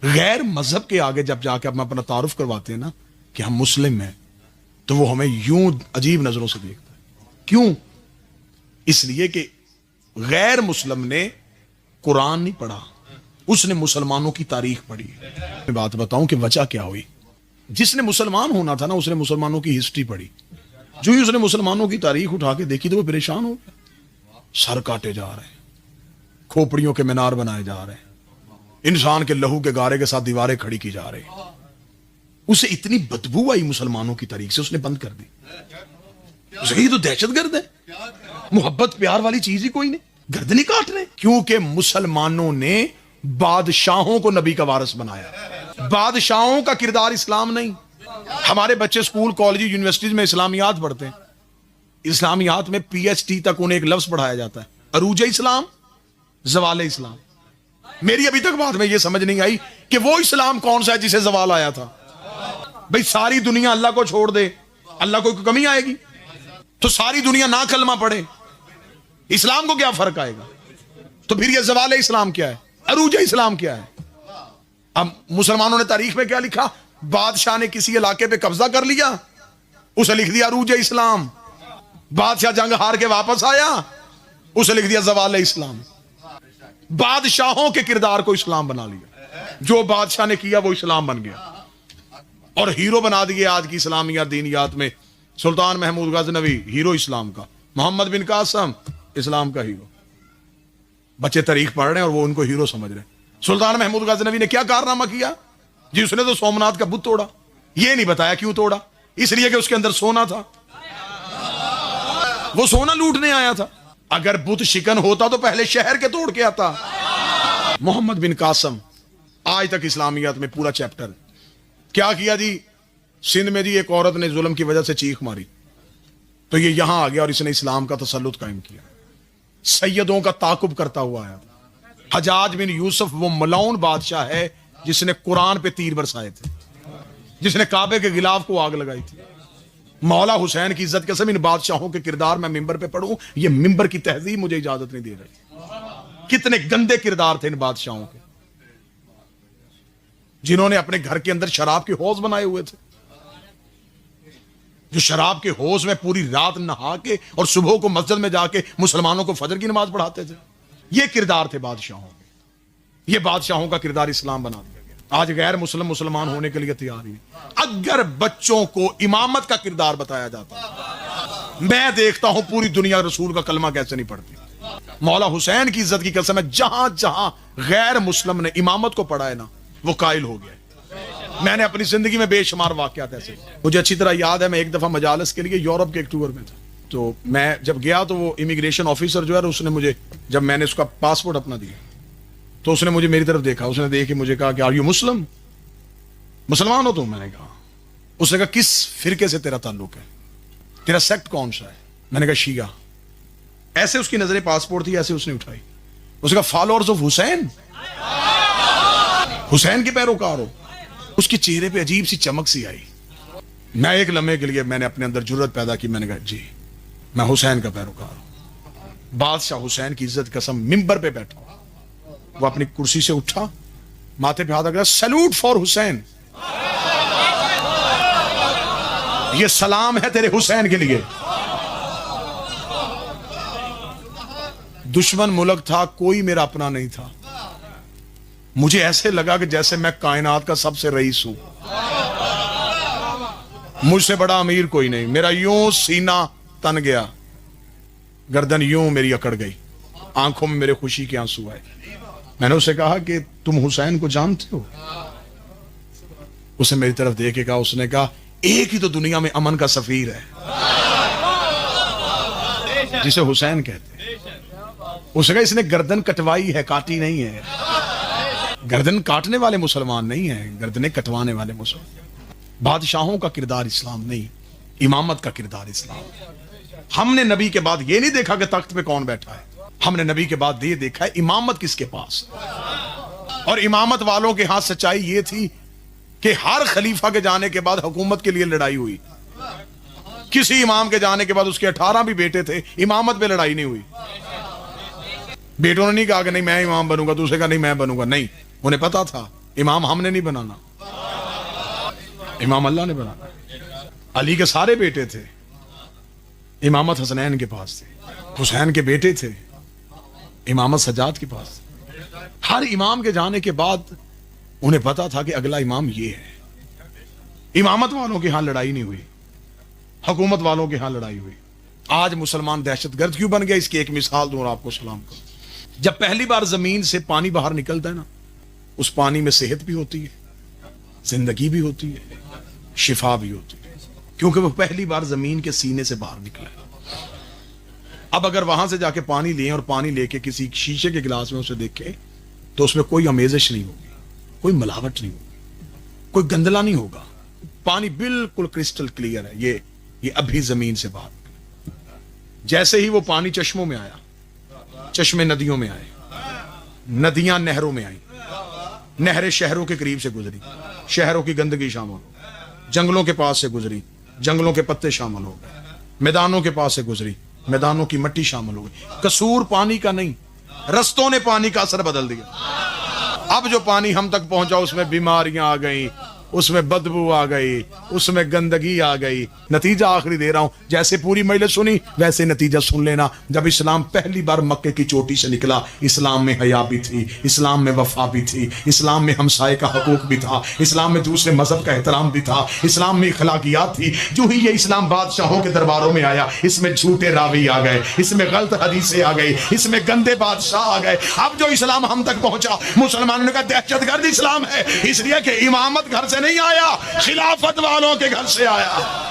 غیر مذہب کے آگے جب جا کے ہم اپنا تعارف کرواتے ہیں نا کہ ہم مسلم ہیں تو وہ ہمیں یوں عجیب نظروں سے دیکھتا ہے. کیوں؟ اس لیے کہ غیر مسلم نے قرآن نہیں پڑھا, اس نے مسلمانوں کی تاریخ پڑھی. میں بات بتاؤں کہ وجہ کیا ہوئی. جس نے مسلمان ہونا تھا نا اس نے مسلمانوں کی ہسٹری پڑھی. جو ہی اس نے مسلمانوں کی تاریخ اٹھا کے دیکھی تو وہ پریشان ہو گیا. سر کاٹے جا رہے ہیں, کھوپڑیوں کے مینار بنائے جا رہے ہیں, انسان کے لہو کے گارے کے ساتھ دیواریں کھڑی کی جا رہی ہیں. اسے اتنی بدبو آئی مسلمانوں کی تاریخ سے, اس نے بند کر دی. یہ تو دہشت گرد ہے, محبت پیار والی چیز ہی کوئی نہیں, گردنیں کاٹ رہے. کیونکہ مسلمانوں نے بادشاہوں کو نبی کا وارث بنایا. بادشاہوں کا کردار اسلام نہیں. ہمارے بچے اسکول کالج یونیورسٹیز میں اسلامیات پڑھتے ہیں. اسلامیات میں پی ایچ ڈی تک انہیں ایک لفظ پڑھایا جاتا ہے, عروج اسلام, زوال اسلام. میری ابھی تک بات میں یہ سمجھ نہیں آئی کہ وہ اسلام کون سا ہے جسے زوال آیا تھا. بھئی ساری دنیا اللہ کو چھوڑ دے, اللہ کو کوئی کمی آئے گی؟ تو ساری دنیا نہ کلمہ پڑھے, اسلام کو کیا فرق آئے گا؟ تو پھر یہ زوال اسلام کیا ہے, عروج اسلام کیا ہے؟ اب مسلمانوں نے تاریخ میں کیا لکھا؟ بادشاہ نے کسی علاقے پہ قبضہ کر لیا, اسے لکھ دیا عروج اسلام. بادشاہ جنگ ہار کے واپس آیا, اسے لکھ دیا زوال اسلام. بادشاہوں کے کردار کو اسلام بنا لیا. جو بادشاہ نے کیا وہ اسلام بن گیا. اور ہیرو بنا دیے آج کی اسلامیات دینیات میں سلطان محمود غزنوی ہیرو اسلام کا, محمد بن قاسم اسلام کا ہیرو. بچے تاریخ پڑھ رہے ہیں اور وہ ان کو ہیرو سمجھ رہے ہیں. سلطان محمود غزنوی نے کیا کارنامہ کیا جی؟ اس نے تو سومنات کا بت توڑا. یہ نہیں بتایا کیوں توڑا, اس لیے کہ اس کے اندر سونا تھا, وہ سونا لوٹنے آیا تھا. اگر بت شکن ہوتا تو پہلے شہر کے توڑ کے آتا. محمد بن قاسم آج تک اسلامیات میں پورا چیپٹر. کیا کیا جی؟ سندھ میں جی ایک عورت نے ظلم کی وجہ سے چیخ ماری تو یہ یہاں آ گیا اور اس نے اسلام کا تسلط قائم کیا. سیدوں کا تعاقب کرتا ہوا آیا. حجاج بن یوسف وہ ملعون بادشاہ ہے جس نے قرآن پہ تیر برسائے تھے, جس نے کعبے کے غلاف کو آگ لگائی تھی. مولا حسین کی عزت کے سب ان بادشاہوں کے کردار میں ممبر پہ پڑھوں, یہ ممبر کی تہذیب مجھے اجازت نہیں دے رہی. کتنے گندے کردار تھے ان بادشاہوں کے, جنہوں نے اپنے گھر کے اندر شراب کے حوض بنائے ہوئے تھے, جو شراب کے حوض میں پوری رات نہا کے اور صبح کو مسجد میں جا کے مسلمانوں کو فجر کی نماز پڑھاتے تھے. یہ کردار تھے بادشاہوں کے. یہ بادشاہوں کا کردار اسلام بنا دیا گیا. آج غیر مسلم مسلمان ہونے کے لیے تیار ہی. اگر بچوں کو امامت کا کردار بتایا جاتا, میں دیکھتا ہوں پوری دنیا رسول کا کلمہ کیسے نہیں پڑھتی. مولا حسین کی عزت کی قسم ہے, جہاں جہاں غیر مسلم نے امامت کو پڑھا ہے نا وہ قائل ہو گیا. میں نے اپنی زندگی میں بے شمار واقعات ایسے. مجھے اچھی طرح یاد ہے, میں ایک دفعہ مجالس کے لیے یورپ کے ایک ٹور میں تھا. تو میں جب گیا تو وہ امیگریشن آفیسر جو ہے اس نے مجھے, جب میں نے اس کا پاسپورٹ اپنا دیا تو اس نے مجھے میری طرف دیکھا, اس نے دیکھ کے مجھے کہا کہ آر یو مسلم, مسلمان ہو تم؟ میں نے کہا. اس نے کہا کس فرقے سے تیرا تعلق ہے, تیرا سیکٹ کون سا ہے؟ میں نے کہا شیعہ. ایسے اس کی نظریں پاسپورٹ تھی, ایسے اس نے اٹھائی. اس نے کہا فالوورز آف حسین, حسین کے پیروکار ہو؟ اس کے چہرے پہ عجیب سی چمک سی آئی. میں ایک لمحے کے لیے میں نے اپنے اندر جرأت پیدا کی, میں نے کہا جی میں حسین کا پیروکار ہوں. بادشاہ حسین کی عزت قسم ممبر پہ بیٹھا, وہ اپنی کرسی سے اٹھا, ماتھے پہ ہاتھ رکھا, سیلوٹ فار حسین, یہ سلام ہے تیرے حسین کے لیے. دشمن ملک تھا, کوئی میرا اپنا نہیں تھا. مجھے ایسے لگا کہ جیسے میں کائنات کا سب سے رئیس ہوں, مجھ سے بڑا امیر کوئی نہیں. میرا یوں سینہ تن گیا, گردن یوں میری اکڑ گئی, آنکھوں میں میرے خوشی کے آنسو آئے. میں نے اسے کہا کہ تم حسین کو جانتے ہو؟ اسے میری طرف دیکھ کے کہا, اس نے کہا ایک ہی تو دنیا میں امن کا سفیر ہے جسے حسین کہتے ہیں. اس نے کہا اس نے گردن کٹوائی ہے, کاٹی نہیں ہے. گردن کاٹنے والے مسلمان نہیں ہیں, گردنیں کٹوانے والے مسلمان. بادشاہوں کا کردار اسلام نہیں, امامت کا کردار اسلام. ہم نے نبی کے بعد یہ نہیں دیکھا کہ تخت پہ کون بیٹھا ہے, ہم نے نبی کے بعد یہ دیکھا ہے امامت کس کے پاس. اور امامت والوں کے ہاتھ سچائی یہ تھی کہ ہر خلیفہ کے جانے کے بعد حکومت کے لیے لڑائی ہوئی. کسی امام کے جانے کے بعد اس کے 18 بھی بیٹے تھے, امامت پہ لڑائی نہیں ہوئی. بیٹوں نے نہیں کہا کہ نہیں میں امام بنوں گا, دوسرے کا نہیں میں بنوں گا, نہیں. انہیں پتا تھا امام ہم نے نہیں بنانا، امام اللہ نے بنانا۔ علی کے سارے بیٹے تھے، امامت حسنین کے پاس تھی، حسین کے بیٹے تھے، امامت سجاد کے پاس تھی۔ ہر امام کے جانے کے بعد انہیں پتا تھا کہ اگلا امام یہ ہے۔ امامت والوں کے ہاں لڑائی نہیں ہوئی، حکومت والوں کے ہاں لڑائی ہوئی۔ آج مسلمان دہشت گرد کیوں بن گیا؟ اس کی ایک مثال دوں اور آپ کو سلام کروں۔ جب پہلی بار زمین سے پانی باہر نکلتا ہے نا، اس پانی میں صحت بھی ہوتی ہے، زندگی بھی ہوتی ہے، شفا بھی ہوتی ہے، کیونکہ وہ پہلی بار زمین کے سینے سے باہر نکلا ہے۔ اب اگر وہاں سے جا کے پانی لیں اور پانی لے کے کسی شیشے کے گلاس میں اسے دیکھیں تو اس میں کوئی آمیزش نہیں ہوگی، کوئی ملاوٹ نہیں ہوگی، کوئی گندلا نہیں ہوگا، پانی بالکل کرسٹل کلیئر ہے۔ یہ ابھی زمین سے باہر نکلا۔ جیسے ہی وہ پانی چشموں میں آیا، چشمے ندیوں میں آئے، ندیاں نہروں میں آئیں، نہریں شہروں کے قریب سے گزری، شہروں کی گندگی شامل ہو، جنگلوں کے پاس سے گزری، جنگلوں کے پتے شامل ہو گئے، میدانوں کے پاس سے گزری، میدانوں کی مٹی شامل ہو گئی۔ قصور پانی کا نہیں، رستوں نے پانی کا اثر بدل دیا۔ اب جو پانی ہم تک پہنچا اس میں بیماریاں آ گئیں، اس میں بدبو آ گئی، اس میں گندگی آ گئی۔ نتیجہ آخری دے رہا ہوں، جیسے پوری مجلس سنی ویسے نتیجہ سن لینا۔ جب اسلام پہلی بار مکے کی چوٹی سے نکلا، اسلام میں حیا بھی تھی، اسلام میں وفا بھی تھی، اسلام میں ہمسائے کا حقوق بھی تھا، اسلام میں دوسرے مذہب کا احترام بھی تھا، اسلام میں اخلاقیات تھی۔ جو ہی یہ اسلام بادشاہوں کے درباروں میں آیا، اس میں جھوٹے راوی آ گئے، اس میں غلط حدیثیں آ گئی، اس میں گندے بادشاہ آ گئے۔ اب جو اسلام ہم تک پہنچا، مسلمانوں کا دہشت گرد اسلام ہے، اس لیے کہ امامت گھر سے نہیں آیا، خلافت والوں کے گھر سے آیا۔